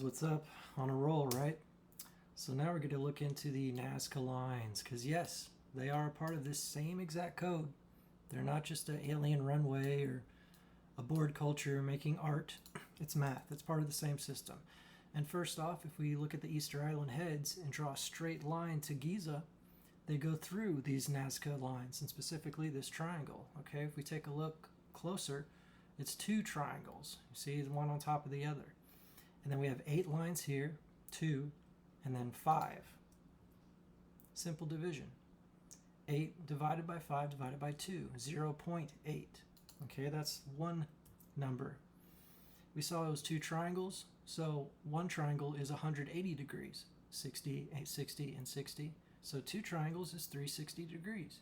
What's up? On a roll, right? So now we're going to look into the Nazca lines, because yes, they are a part of this same exact code. They're not just an alien runway or a board culture making art. It's math. It's part of the same system. And first off, if we look at the Easter Island heads and draw a straight line to Giza, they go through these Nazca lines, and specifically this triangle. Okay, if we take a look closer, it's two triangles. You see, one on top of the other. And then we have 8 lines here, 2, and then 5. Simple division. 8 divided by 5 divided by 2, 0.8. Okay, that's one number. We saw those two triangles, so one triangle is 180 degrees, 60, 60, and 60. So two triangles is 360 degrees.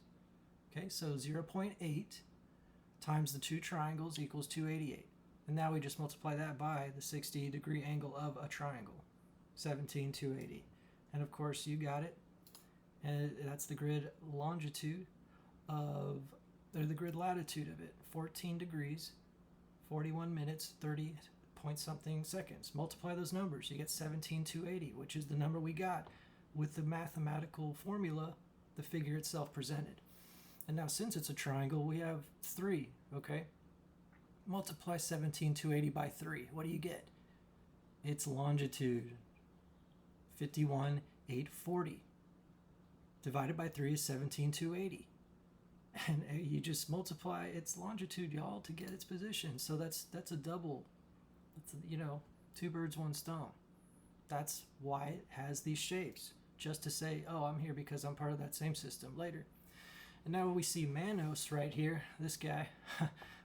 Okay, so 0.8 times the two triangles equals 288. And now we just multiply that by the 60-degree angle of a triangle, 17,280. And of course, you got it. And that's the grid longitude of, or the grid latitude of it, 14 degrees, 41 minutes, 30 point something seconds. Multiply those numbers, you get 17,280, which is the number we got with the mathematical formula the figure itself presented. And now since it's a triangle, we have 3, okay? Multiply 17,280 by 3. What do you get? Its longitude, 51,840. Divided by 3 is 17,280. And you just multiply its longitude, y'all, to get its position. So that's a double. That's, you know, 2 birds, 1 stone. That's why it has these shapes. Just to say, oh, I'm here because I'm part of that same system later. And now we see Manos right here, this guy,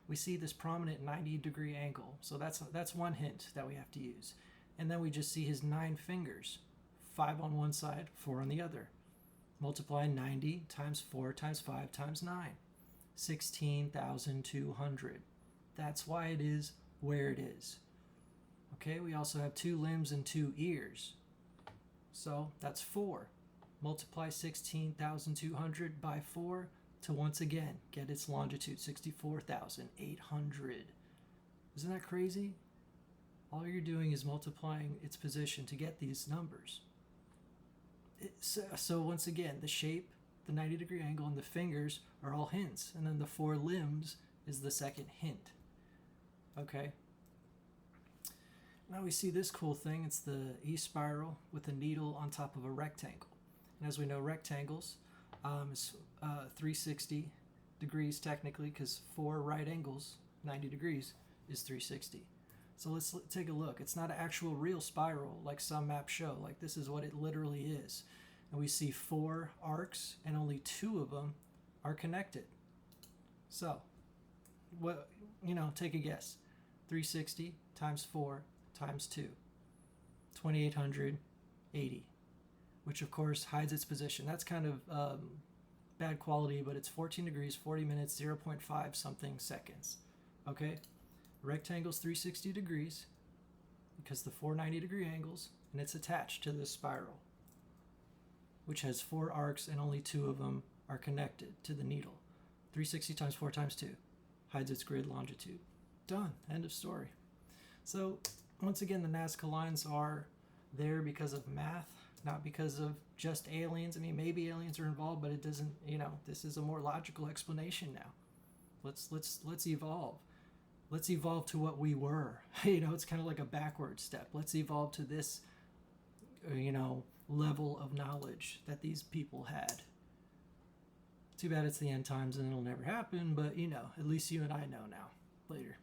we see this prominent 90-degree angle. So that's one hint that we have to use. And then we just see his 9 fingers, 5 on one side, 4 on the other. Multiply 90 times 4 times 5 times 9, 16,200. That's why it is where it is. Okay, we also have 2 limbs and 2 ears. So that's 4. Multiply 16,200 by 4 to once again get its longitude, 64,800. Isn't that crazy? All you're doing is multiplying its position to get these numbers. So once again, the shape, the 90-degree angle, and the fingers are all hints. And then the 4 limbs is the second hint. Okay? Now we see this cool thing. It's the E-spiral with a needle on top of a rectangle. And as we know, rectangles is 360 degrees technically, because 4 right angles, 90 degrees, is 360. So let's take a look. It's not an actual real spiral like some maps show. Like, this is what it literally is. And we see 4 arcs, and only 2 of them are connected. So, what, you know, take a guess. 360 times 4 times 2, 2,880. Which of course hides its position. That's kind of bad quality, but it's 14 degrees, 40 minutes, 0.5 something seconds. Okay? Rectangle's 360 degrees because the 4 90-degree angles, and it's attached to this spiral, which has 4 arcs and only 2 of them are connected to the needle. 360 times 4 times 2 hides its grid longitude. Done. End of story. So once again, the Nazca lines are there because of math, not because of just aliens. I mean, maybe aliens are involved, but it doesn't, you know, this is a more logical explanation now. Let's evolve. Let's evolve to what we were. You know, it's kind of like a backward step. Let's evolve to this, you know, level of knowledge that these people had. Too bad it's the end times and it'll never happen, but, you know, at least you and I know now. Later.